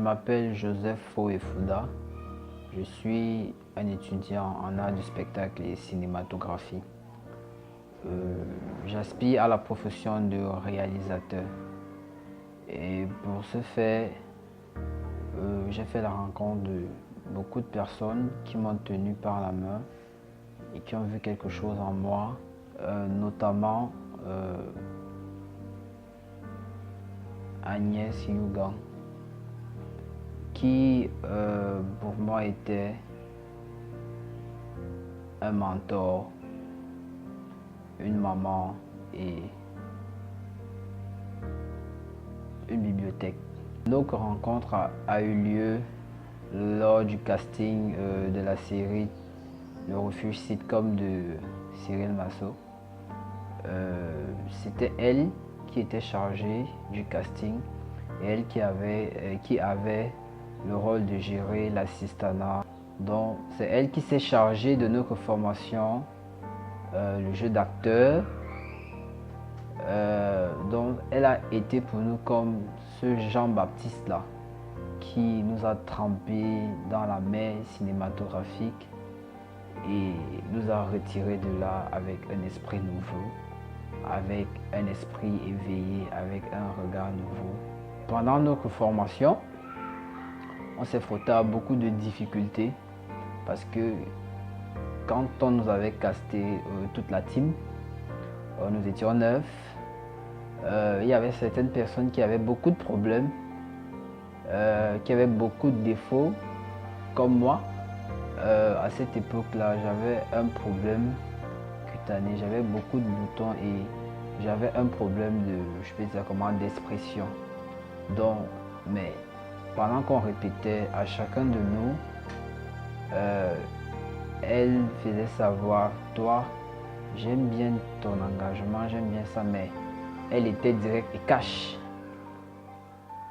m'appelle Joseph Foefouda. Je suis un étudiant en art du spectacle et cinématographie. J'aspire à la profession de réalisateur. Et pour ce faire, j'ai fait la rencontre de beaucoup de personnes qui m'ont tenu par la main et qui ont vu quelque chose en moi, notamment Agnès Yugan, qui pour moi était un mentor, une maman et une bibliothèque. Notre rencontre a eu lieu lors du casting de la série Le Refuge sitcom de Cyril Massot. C'était elle qui était chargée du casting et elle qui avait le rôle de gérer l'assistanat. Donc c'est elle qui s'est chargée de notre formation, le jeu d'acteur. Donc elle a été pour nous comme ce Jean-Baptiste là qui nous a trempés dans la mer cinématographique et nous a retirés de là avec un esprit nouveau, avec un esprit éveillé, avec un regard nouveau. Pendant notre formation, on s'est frotté à beaucoup de difficultés parce que quand on nous avait casté toute la team, nous étions 9. Il y avait certaines personnes qui avaient beaucoup de problèmes, qui avaient beaucoup de défauts, comme moi. À cette époque-là, j'avais un problème cutané, j'avais beaucoup de boutons et j'avais un problème de, je peux dire comment, d'expression. Donc, mais pendant qu'on répétait à chacun de nous, elle faisait savoir, toi, j'aime bien ton engagement, j'aime bien ça, mais elle était directe et cash.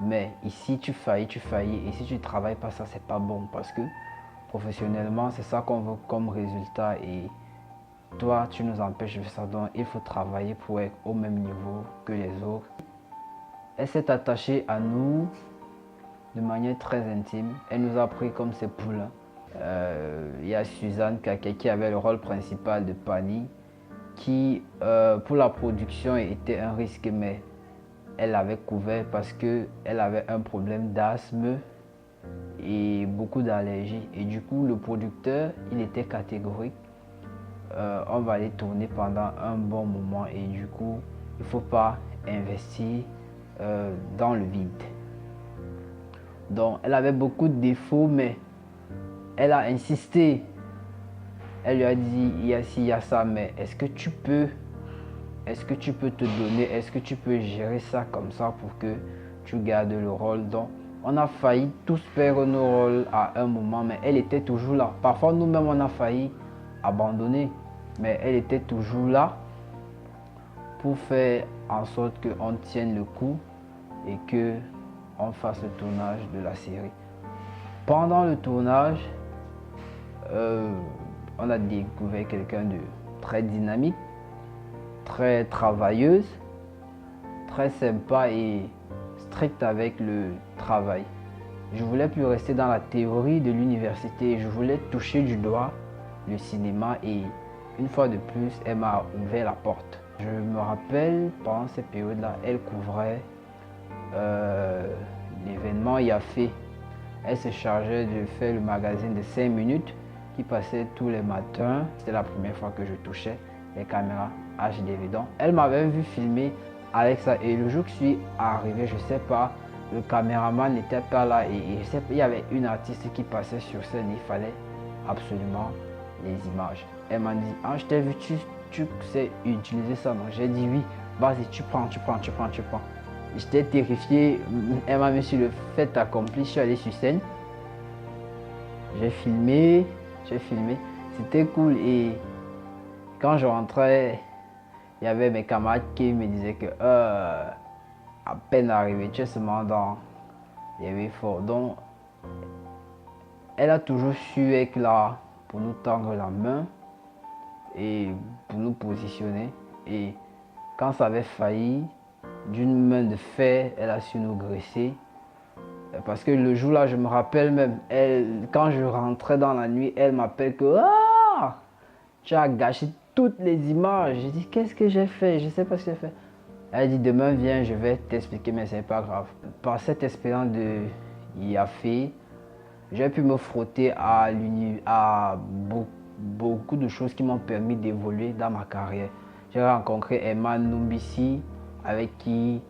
Mais ici, tu faillis, et si tu ne travailles pas ça, c'est pas bon parce que professionnellement, c'est ça qu'on veut comme résultat et toi, tu nous empêches de faire ça. Donc, il faut travailler pour être au même niveau que les autres. Elle s'est attachée à nous de manière très intime. Elle nous a pris comme ses poulains. Il y a Suzanne Kaké qui avait le rôle principal de Pani, qui pour la production était un risque, mais elle avait couvert parce qu'elle avait un problème d'asthme et beaucoup d'allergies. Et du coup, le producteur, il était catégorique. On va aller tourner pendant un bon moment et du coup, il ne faut pas investir dans le vide. Donc, elle avait beaucoup de défauts, mais elle a insisté. Elle lui a dit, il y a ci, il y a ça, mais est-ce que tu peux te donner, est-ce que tu peux gérer ça comme ça pour que tu gardes le rôle? Donc, on a failli tous perdre nos rôles à un moment, mais elle était toujours là. Parfois, nous-mêmes, on a failli abandonner, mais elle était toujours là pour faire en sorte qu'on tienne le coup et qu'on fasse le tournage de la série. Pendant le tournage, on a découvert quelqu'un de très dynamique, très travailleuse, très sympa et strict avec le travail. Je voulais plus rester dans la théorie de l'université, je voulais toucher du doigt le cinéma et une fois de plus, elle m'a ouvert la porte. Je me rappelle, pendant cette période-là, elle couvrait l'événement IAFE. Elle se chargeait de faire le magazine de 5 minutes qui passait tous les matins. C'était la première fois que je touchais les caméras HDV. Donc, elle m'avait vu filmer avec ça et le jour que je suis arrivé, je sais pas, le caméraman n'était pas là et je sais pas, il y avait une artiste qui passait sur scène, il fallait absolument les images. Elle m'a dit, ah, je t'ai vu, tu sais utiliser ça, non? J'ai dit oui, vas-y, tu prends. J'étais terrifié, elle m'a mis sur le fait accompli, je suis allé sur scène, j'ai filmé, c'était cool et quand je rentrais, il y avait mes camarades qui me disaient que à peine arrivé, tu es seulement dans les huit forts. Donc, elle a toujours su être là pour nous tendre la main et pour nous positionner. Et quand ça avait failli, d'une main de fer, elle a su nous graisser. Parce que le jour-là, je me rappelle même, quand je rentrais dans la nuit, elle m'appelle que ah, tu as gâché toutes les images. J'ai dit, qu'est-ce que j'ai fait? Je ne sais pas ce que j'ai fait. Elle dit, demain viens, je vais t'expliquer, mais c'est pas grave. Par cette expérience de IAFE, j'ai pu me frotter à beaucoup de choses qui m'ont permis d'évoluer dans ma carrière. J'ai rencontré Emma Numbisi, avec qui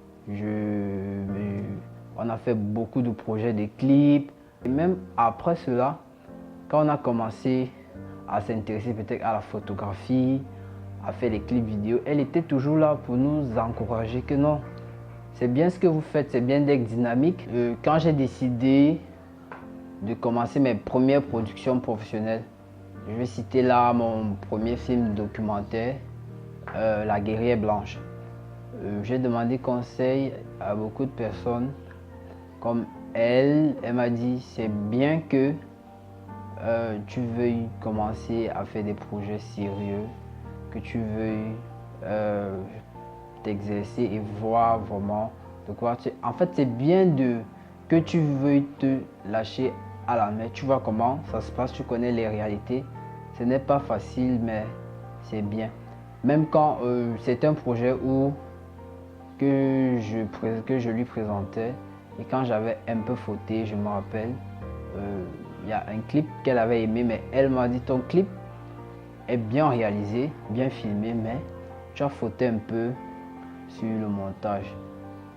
on a fait beaucoup de projets de clips. Et même après cela, quand on a commencé à s'intéresser peut-être à la photographie, à faire des clips vidéo, elle était toujours là pour nous encourager que non, c'est bien ce que vous faites, c'est bien d'être dynamique. Quand j'ai décidé de commencer mes premières productions professionnelles, je vais citer là mon premier film documentaire, La Guerrière Blanche. J'ai demandé conseil à beaucoup de personnes comme elle m'a dit c'est bien que tu veuilles commencer à faire des projets sérieux, que tu veuilles t'exercer et voir vraiment de quoi tu... En fait, c'est bien que tu veuilles te lâcher à la mer. Tu vois comment ça se passe, tu connais les réalités. Ce n'est pas facile, mais c'est bien. Même quand c'est un projet que je lui présentais et quand j'avais un peu fauté, je me rappelle, il y a un clip qu'elle avait aimé, mais elle m'a dit ton clip est bien réalisé, bien filmé, mais tu as fauté un peu sur le montage.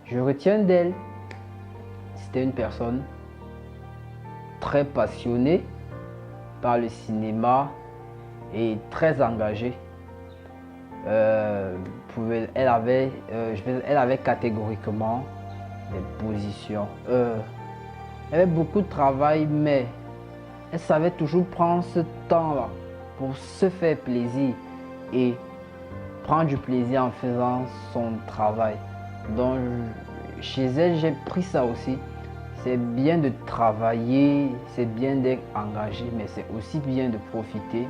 Je retiens d'elle, c'était une personne très passionnée par le cinéma et très engagée. Elle avait catégoriquement des positions. Elle avait beaucoup de travail, mais elle savait toujours prendre ce temps-là pour se faire plaisir et prendre du plaisir en faisant son travail. Donc, chez elle, j'ai pris ça aussi. C'est bien de travailler, c'est bien d'être engagé, mais c'est aussi bien de profiter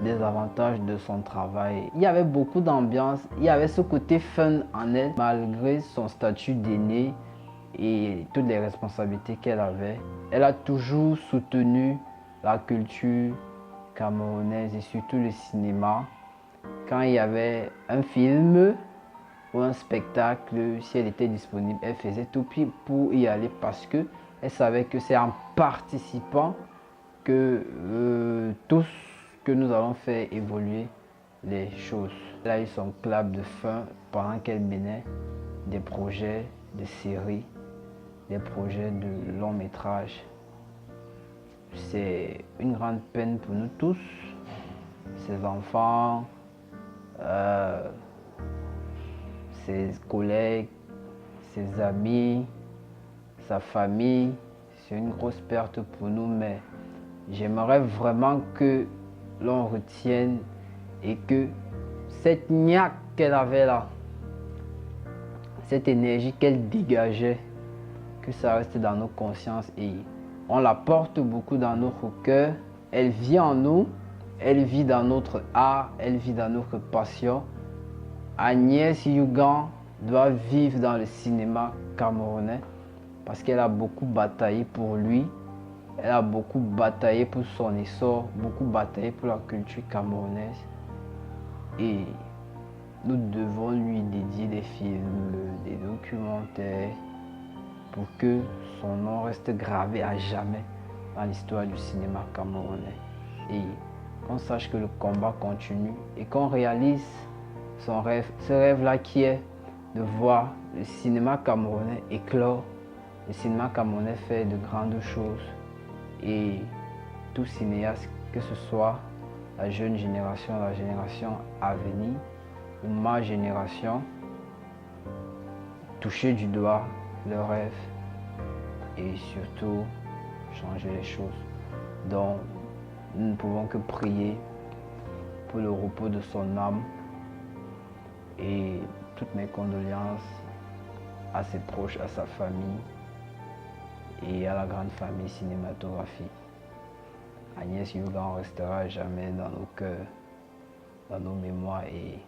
des avantages de son travail. Il y avait beaucoup d'ambiance, il y avait ce côté fun en elle, malgré son statut d'aînée et toutes les responsabilités qu'elle avait. Elle a toujours soutenu la culture camerounaise et surtout le cinéma. Quand il y avait un film ou un spectacle, si elle était disponible, elle faisait tout pour y aller parce que elle savait que c'est en participant que tous que nous allons faire évoluer les choses. Elle a eu son clap de fin pendant qu'elle menait des projets de séries, des projets de long métrage. C'est une grande peine pour nous tous, ses enfants, ses collègues, ses amis, sa famille. C'est une grosse perte pour nous, mais j'aimerais vraiment que l'on retienne et que cette niaque qu'elle avait là, cette énergie qu'elle dégageait, que ça reste dans nos consciences et on la porte beaucoup dans notre cœur. Elle vit en nous, elle vit dans notre art, elle vit dans notre passion. Agnès Yugan doit vivre dans le cinéma camerounais parce qu'elle a beaucoup bataillé pour lui. Elle a beaucoup bataillé pour son essor, beaucoup bataillé pour la culture camerounaise. Et nous devons lui dédier des films, des documentaires, pour que son nom reste gravé à jamais dans l'histoire du cinéma camerounais. Et qu'on sache que le combat continue et qu'on réalise son rêve, ce rêve-là qui est de voir le cinéma camerounais éclore, le cinéma camerounais faire de grandes choses. Et tout cinéaste, que ce soit la jeune génération, la génération à venir, ou ma génération, toucher du doigt le rêve et surtout changer les choses. Donc, nous ne pouvons que prier pour le repos de son âme et toutes mes condoléances à ses proches, à sa famille et à la grande famille cinématographique. Agnès Yugan restera jamais dans nos cœurs, dans nos mémoires et